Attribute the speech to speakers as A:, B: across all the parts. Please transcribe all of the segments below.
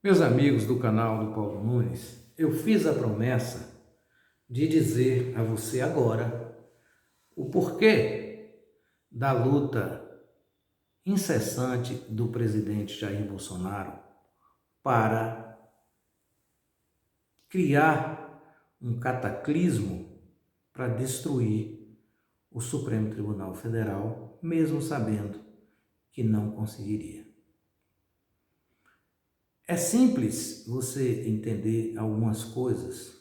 A: Meus amigos do canal do Paulo Nunes, eu fiz a promessa de dizer a você agora o porquê da luta incessante do presidente Jair Bolsonaro para criar um cataclismo para destruir o Supremo Tribunal Federal, mesmo sabendo que não conseguiria. É simples você entender algumas coisas.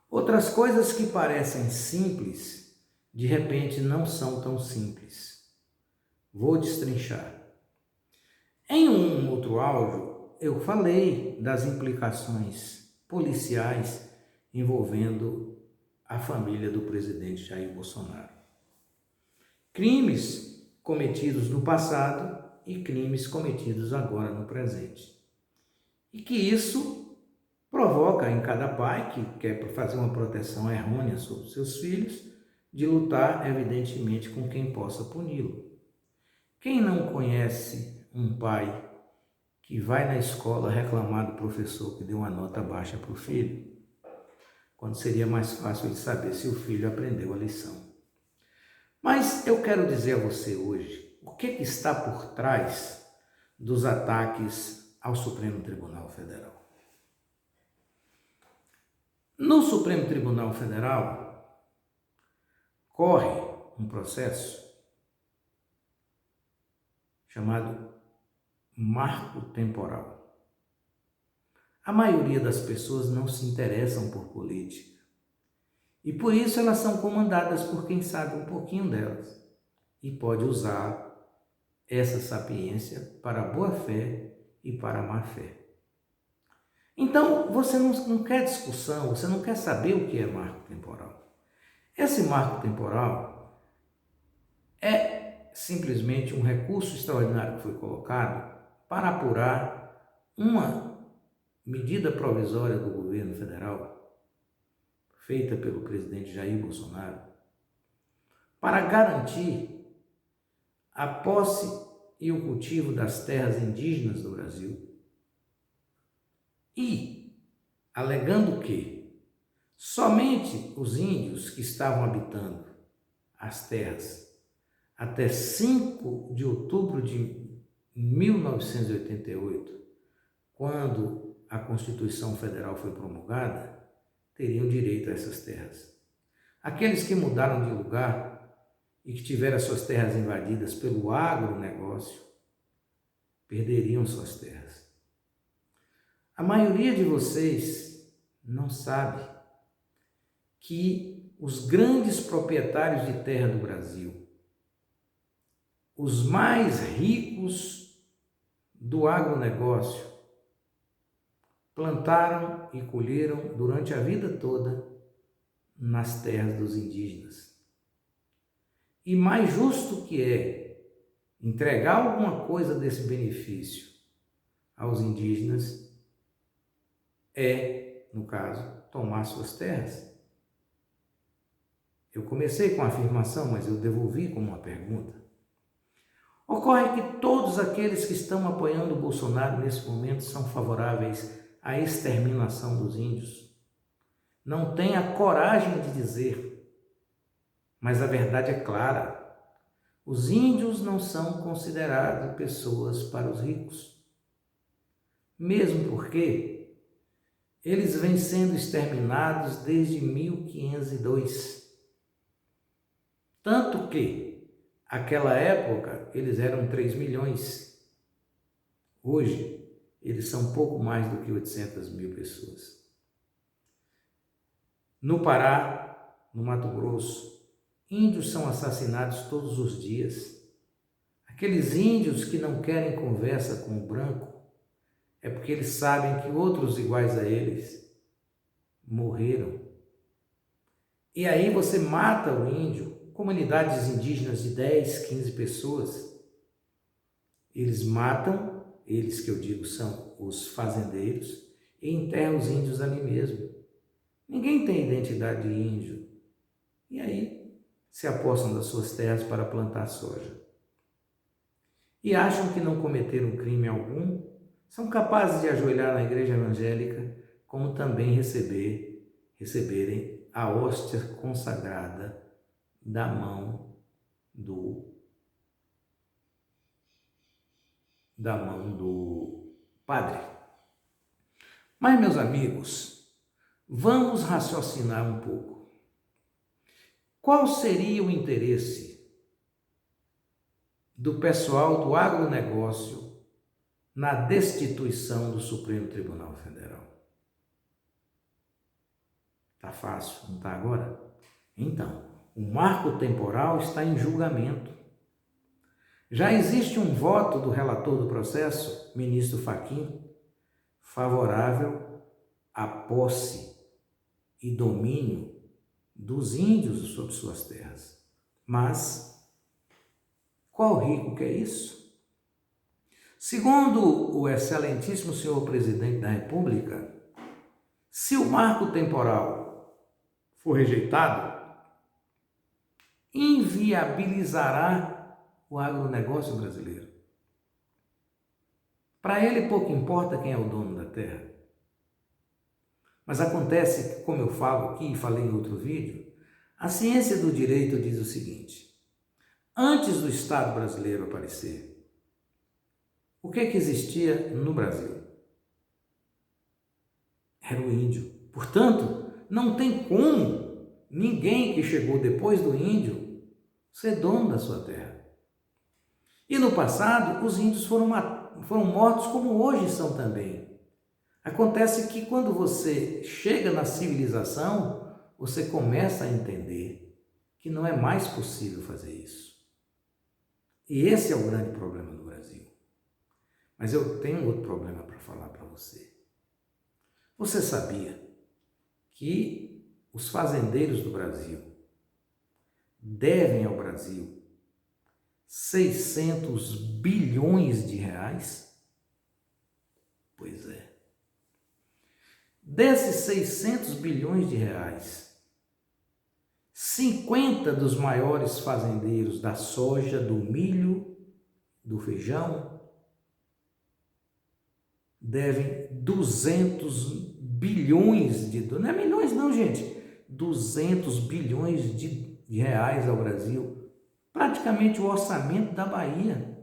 A: Outras coisas que parecem simples, de repente não são tão simples. Vou destrinchar. Em um outro áudio, eu falei das implicações policiais envolvendo a família do presidente Jair Bolsonaro. Crimes cometidos no passado e crimes cometidos agora no presente. E que isso provoca em cada pai que quer fazer uma proteção errônea sobre seus filhos, de lutar, evidentemente, com quem possa puni-lo. Quem não conhece um pai que vai na escola reclamar do professor que deu uma nota baixa para o filho, quando seria mais fácil ele saber se o filho aprendeu a lição? Mas eu quero dizer a você hoje o que está por trás dos ataques ao Supremo Tribunal Federal. No Supremo Tribunal Federal, corre um processo chamado marco temporal. A maioria das pessoas não se interessam por política e por isso elas são comandadas por quem sabe um pouquinho delas e pode usar essa sapiência para a boa-fé e para a má-fé. Então, você não quer discussão, você não quer saber o que é marco temporal. Esse marco temporal é simplesmente um recurso extraordinário que foi colocado para apurar uma medida provisória do governo federal, feita pelo presidente Jair Bolsonaro, para garantir a posse e o cultivo das terras indígenas do Brasil. E alegando que somente os índios que estavam habitando as terras até 5 de outubro de 1988, quando a Constituição Federal foi promulgada, teriam direito a essas terras. Aqueles que mudaram de lugar e que tiveram suas terras invadidas pelo agronegócio, perderiam suas terras. A maioria de vocês não sabe que os grandes proprietários de terra do Brasil, os mais ricos do agronegócio, plantaram e colheram durante a vida toda nas terras dos indígenas. E mais justo que é entregar alguma coisa desse benefício aos indígenas é, no caso, tomar suas terras. Eu comecei com a afirmação, mas eu devolvi como uma pergunta. Ocorre que todos aqueles que estão apoiando o Bolsonaro nesse momento são favoráveis à exterminação dos índios. Não têm a coragem de dizer, mas a verdade é clara. Os índios não são considerados pessoas para os ricos. Mesmo porque eles vêm sendo exterminados desde 1502. Tanto que, naquela época, eles eram 3 milhões. Hoje, eles são pouco mais do que 800 mil pessoas. No Pará, no Mato Grosso, índios são assassinados todos os dias. Aqueles índios que não querem conversa com o branco é porque eles sabem que outros iguais a eles morreram. E aí você mata o índio, comunidades indígenas de 10, 15 pessoas, eles matam, eles que eu digo são os fazendeiros, e enterram os índios ali mesmo. Ninguém tem identidade de índio. E aí se apossam das suas terras para plantar soja. E acham que não cometeram crime algum, são capazes de ajoelhar na igreja evangélica, como também receberem a hóstia consagrada da mão do padre. Mas, meus amigos, vamos raciocinar um pouco. Qual seria o interesse do pessoal do agronegócio na destituição do Supremo Tribunal Federal? Tá fácil, não tá agora? Então, o marco temporal está em julgamento. Já existe um voto do relator do processo, ministro Fachin, favorável à posse e domínio dos índios sobre suas terras. Mas qual rico que é isso? Segundo o excelentíssimo senhor presidente da República, se o marco temporal for rejeitado, inviabilizará o agronegócio brasileiro. Para ele pouco importa quem é o dono da terra. Mas acontece que, como eu falo aqui e falei em outro vídeo, a ciência do direito diz o seguinte: antes do Estado brasileiro aparecer, o que existia no Brasil? Era o índio. Portanto, não tem como ninguém que chegou depois do índio ser dono da sua terra. E no passado, os índios foram mortos como hoje são também. Acontece que quando você chega na civilização, você começa a entender que não é mais possível fazer isso. E esse é o grande problema do Brasil. Mas eu tenho outro problema para falar para você. Você sabia que os fazendeiros do Brasil devem ao Brasil 600 bilhões de reais? Pois é. Desses 600 bilhões de reais, 50 dos maiores fazendeiros da soja, do milho, do feijão, devem 200 bilhões de dólares, não é milhões não, gente, 200 bilhões de reais ao Brasil, praticamente o orçamento da Bahia.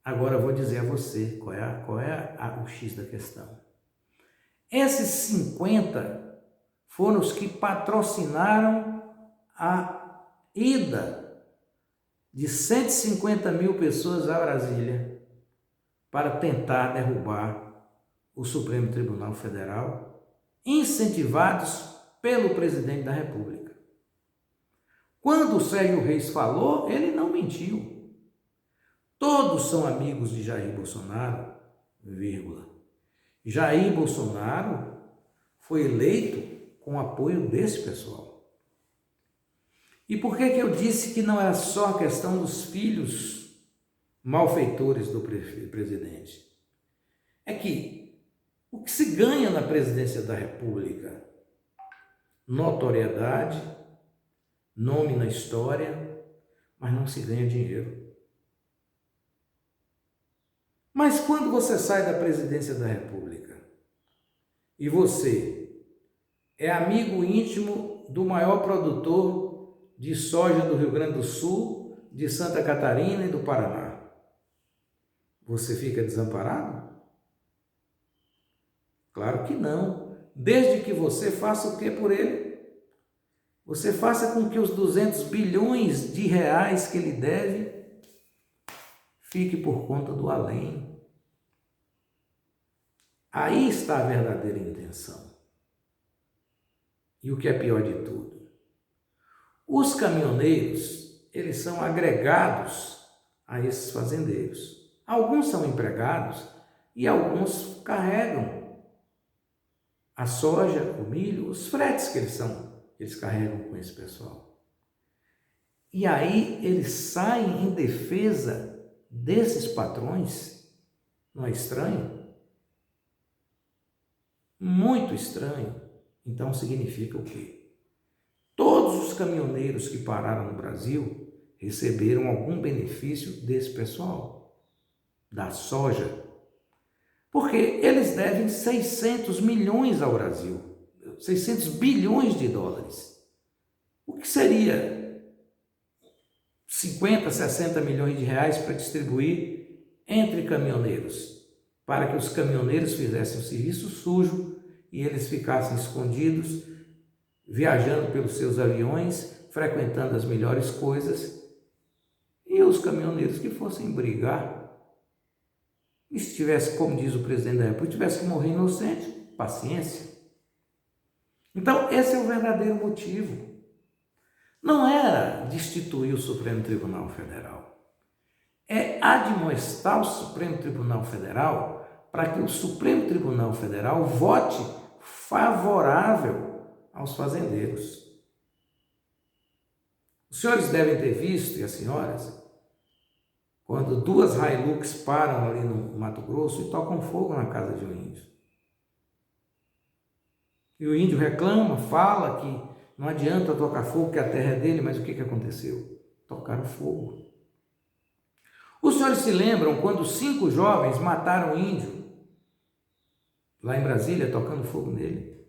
A: Agora eu vou dizer a você qual é o X da questão. Esses 50 foram os que patrocinaram a ida de 150 mil pessoas a Brasília para tentar derrubar o Supremo Tribunal Federal, incentivados pelo presidente da República. Quando o Sérgio Reis falou, ele não mentiu. Todos são amigos de Jair Bolsonaro, vírgula. Jair Bolsonaro foi eleito com apoio desse pessoal. E por que eu disse que não era só a questão dos filhos malfeitores do presidente? É que o que se ganha na presidência da República? Notoriedade, nome na história, mas não se ganha dinheiro. Mas quando você sai da presidência da República e você é amigo íntimo do maior produtor de soja do Rio Grande do Sul, de Santa Catarina e do Paraná, você fica desamparado? Claro que não. Desde que você faça o que por ele? Você faça com que os 200 bilhões de reais que ele deve fique por conta do além. Aí está a verdadeira intenção. E o que é pior de tudo? Os caminhoneiros, eles são agregados a esses fazendeiros. Alguns são empregados e alguns carregam a soja, o milho, os fretes que eles carregam com esse pessoal. E aí eles saem em defesa desses patrões. Não é estranho? Muito estranho. Então significa o quê? Todos os caminhoneiros que pararam no Brasil receberam algum benefício desse pessoal. da soja, porque eles devem 600 milhões ao Brasil, 600 bilhões de dólares. O que seria 50, 60 milhões de reais para distribuir entre caminhoneiros, para que os caminhoneiros fizessem o serviço sujo e eles ficassem escondidos, viajando pelos seus aviões, frequentando as melhores coisas, e os caminhoneiros que fossem brigar. E se tivesse, como diz o presidente da República, tivesse que morrer inocente, paciência. Então, esse é o verdadeiro motivo. Não era destituir o Supremo Tribunal Federal. É admoestar o Supremo Tribunal Federal para que o Supremo Tribunal Federal vote favorável aos fazendeiros. Os senhores devem ter visto, e as senhoras, quando duas Hilux param ali no Mato Grosso e tocam fogo na casa de um índio. E o índio reclama, fala que não adianta tocar fogo, que a terra é dele, mas o que aconteceu? Tocaram fogo. Os senhores se lembram quando 5 jovens mataram um índio, lá em Brasília, tocando fogo nele?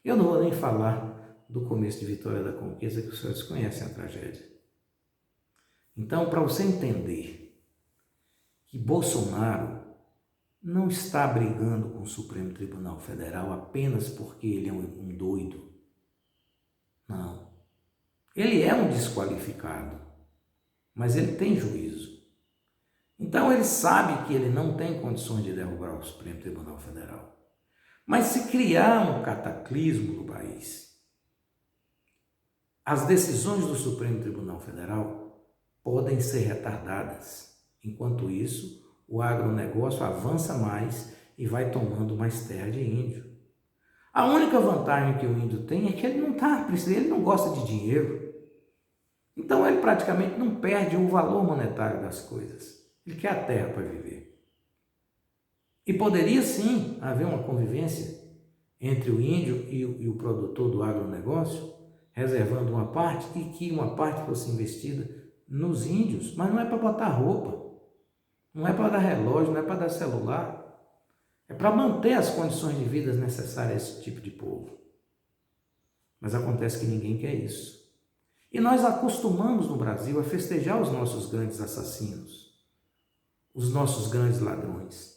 A: Eu não vou nem falar do começo de Vitória da Conquista, que os senhores conhecem a tragédia. Então, para você entender que Bolsonaro não está brigando com o Supremo Tribunal Federal apenas porque ele é um doido. Não. Ele é um desqualificado, mas ele tem juízo. Então, ele sabe que ele não tem condições de derrubar o Supremo Tribunal Federal. Mas se criar um cataclismo no país, as decisões do Supremo Tribunal Federal podem ser retardadas. Enquanto isso, o agronegócio avança mais e vai tomando mais terra de índio. A única vantagem que o índio tem é que ele não gosta de dinheiro. Então ele praticamente não perde o valor monetário das coisas. Ele quer a terra para viver. E poderia sim haver uma convivência entre o índio e o produtor do agronegócio, reservando uma parte e que uma parte fosse investida nos índios, mas não é para botar roupa, não é para dar relógio, não é para dar celular, é para manter as condições de vida necessárias a esse tipo de povo. Mas acontece que ninguém quer isso. E nós acostumamos no Brasil a festejar os nossos grandes assassinos, os nossos grandes ladrões.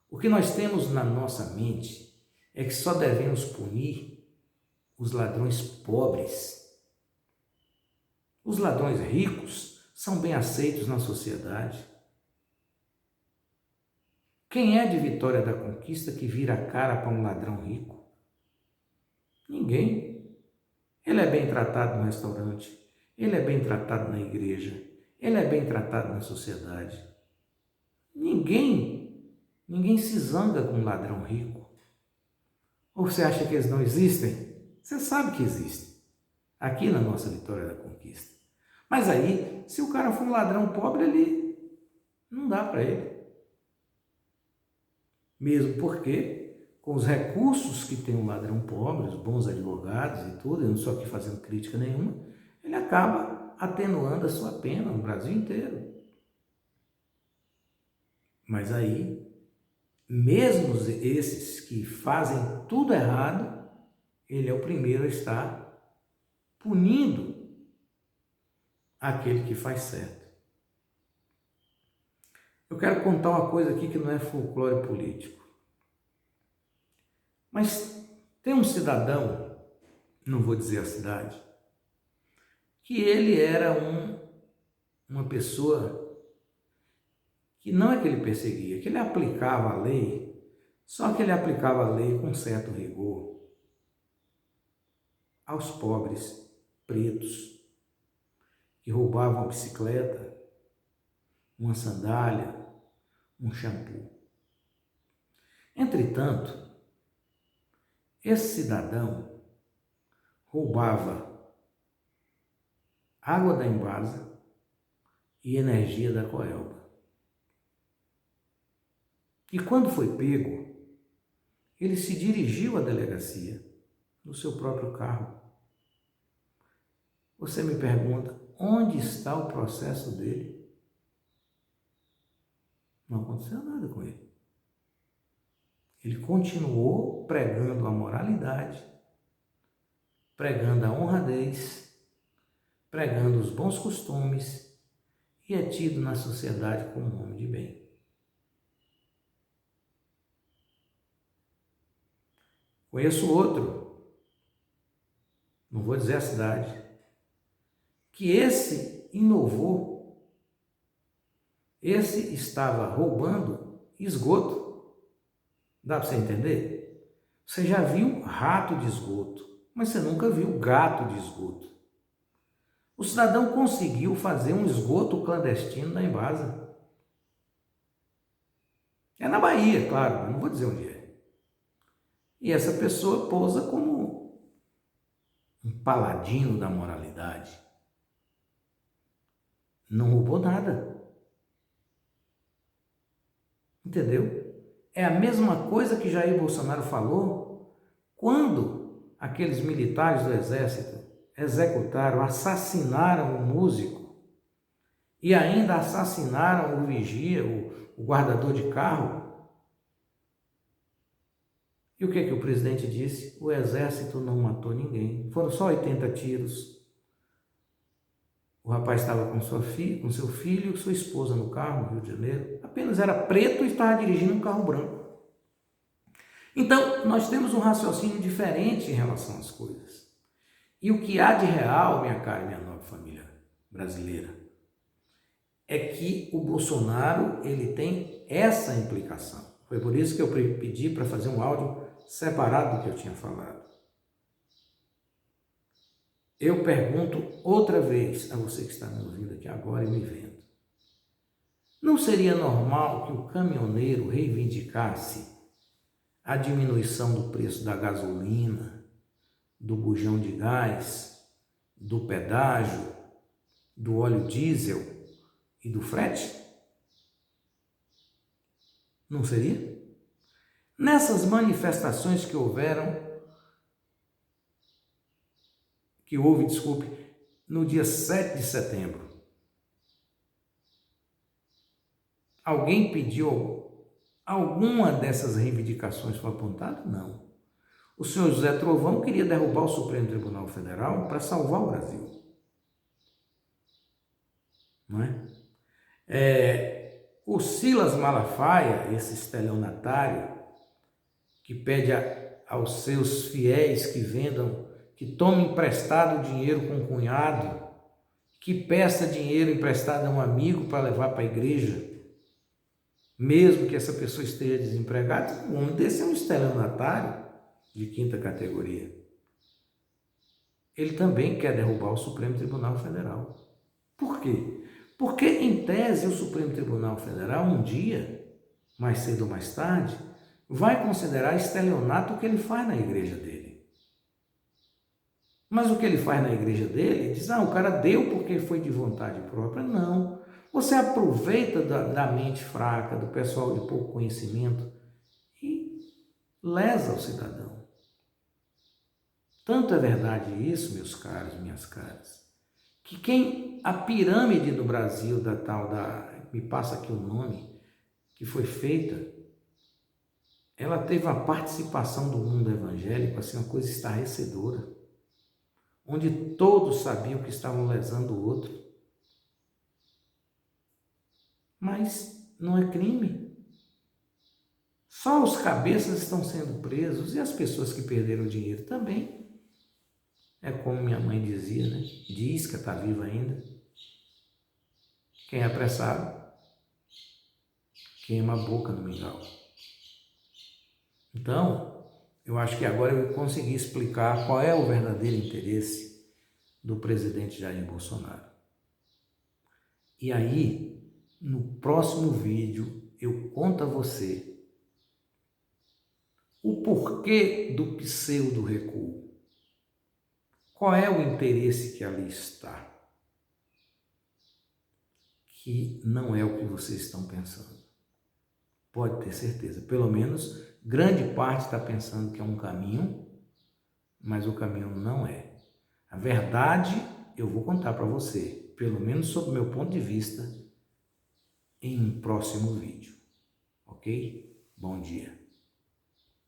A: O que nós temos na nossa mente é que só devemos punir os ladrões pobres. Os ladrões ricos são bem aceitos na sociedade. Quem é de Vitória da Conquista que vira a cara para um ladrão rico? Ninguém. Ele é bem tratado no restaurante, ele é bem tratado na igreja, ele é bem tratado na sociedade. Ninguém se zanga com um ladrão rico. Ou você acha que eles não existem? Você sabe que existem, aqui na nossa Vitória da Conquista. Mas aí, se o cara for um ladrão pobre, ele não dá para ele. Mesmo porque, com os recursos que tem um ladrão pobre, os bons advogados e tudo, eu não estou aqui fazendo crítica nenhuma, ele acaba atenuando a sua pena no Brasil inteiro. Mas aí, mesmo esses que fazem tudo errado, ele é o primeiro a estar punindo aquele que faz certo. Eu quero contar uma coisa aqui que não é folclore político. Mas tem um cidadão, não vou dizer a cidade, que ele era uma pessoa que não é que ele perseguia, que ele aplicava a lei, só que ele aplicava a lei com certo rigor aos pobres pretos que roubavam uma bicicleta, uma sandália, um shampoo. Entretanto, esse cidadão roubava água da Embasa e energia da Coelba. E quando foi pego, ele se dirigiu à delegacia no seu próprio carro. Você me pergunta, onde está o processo dele? aconteceu nada com ele. Ele continuou pregando a moralidade, pregando a honradez, pregando os bons costumes e é tido na sociedade como um homem de bem. Conheço outro, não vou dizer a cidade, que esse inovou, esse estava roubando esgoto. Dá para você entender? Você já viu rato de esgoto, mas você nunca viu gato de esgoto. O cidadão conseguiu fazer um esgoto clandestino na Embasa. É na Bahia, claro, mas não vou dizer onde é. E essa pessoa pousa como um paladino da moralidade. Não roubou nada. Entendeu? É a mesma coisa que Jair Bolsonaro falou quando aqueles militares do Exército executaram, assassinaram o músico e ainda assassinaram o vigia, o guardador de carro. E o que o presidente disse? O Exército não matou ninguém. Foram só 80 tiros. O rapaz estava com seu filho e sua esposa no carro, no Rio de Janeiro. Apenas era preto e estava dirigindo um carro branco. Então, nós temos um raciocínio diferente em relação às coisas. E o que há de real, minha cara e minha nobre família brasileira, é que o Bolsonaro ele tem essa implicação. Foi por isso que eu pedi para fazer um áudio separado do que eu tinha falado. Eu pergunto outra vez a você que está me ouvindo aqui agora e me vendo. Não seria normal que o caminhoneiro reivindicasse a diminuição do preço da gasolina, do bujão de gás, do pedágio, do óleo diesel e do frete? Não seria? Nessas manifestações que houve, no dia 7 de setembro, alguém pediu alguma dessas reivindicações foi apontada? Não. O senhor José Trovão queria derrubar o Supremo Tribunal Federal para salvar o Brasil. Não é? O Silas Malafaia, esse estelionatário, que pede aos seus fiéis que tomem emprestado dinheiro com o cunhado, que peça dinheiro emprestado a um amigo para levar para a igreja, mesmo que essa pessoa esteja desempregada. Um homem desse é um estelionatário de quinta categoria. Ele também quer derrubar o Supremo Tribunal Federal. Por quê? Porque, em tese, o Supremo Tribunal Federal, um dia, mais cedo ou mais tarde, vai considerar estelionato o que ele faz na igreja dele. Mas o que ele faz na igreja dele, diz, o cara deu porque foi de vontade própria. Não. Você aproveita da mente fraca, do pessoal de pouco conhecimento e lesa o cidadão. Tanto é verdade isso, meus caros, minhas caras, que a pirâmide do Brasil, me passa aqui o nome, que foi feita, ela teve uma participação do mundo evangélico, assim, uma coisa estarrecedora, onde todos sabiam que estavam lesando o outro. Mas não é crime. Só os cabeças estão sendo presos e as pessoas que perderam o dinheiro também. É como minha mãe dizia, né? Diz que está viva ainda. Quem é apressado, queima a boca no mingau. Então, eu acho que agora eu consegui explicar qual é o verdadeiro interesse do presidente Jair Bolsonaro. E aí, no próximo vídeo, eu conto a você o porquê do pseudo-recuo. Qual é o interesse que ali está? Que não é o que vocês estão pensando. Pode ter certeza. Pelo menos, grande parte está pensando que é um caminho, mas o caminho não é. A verdade, eu vou contar para você, pelo menos sob o meu ponto de vista, em um próximo vídeo. ok? Bom dia.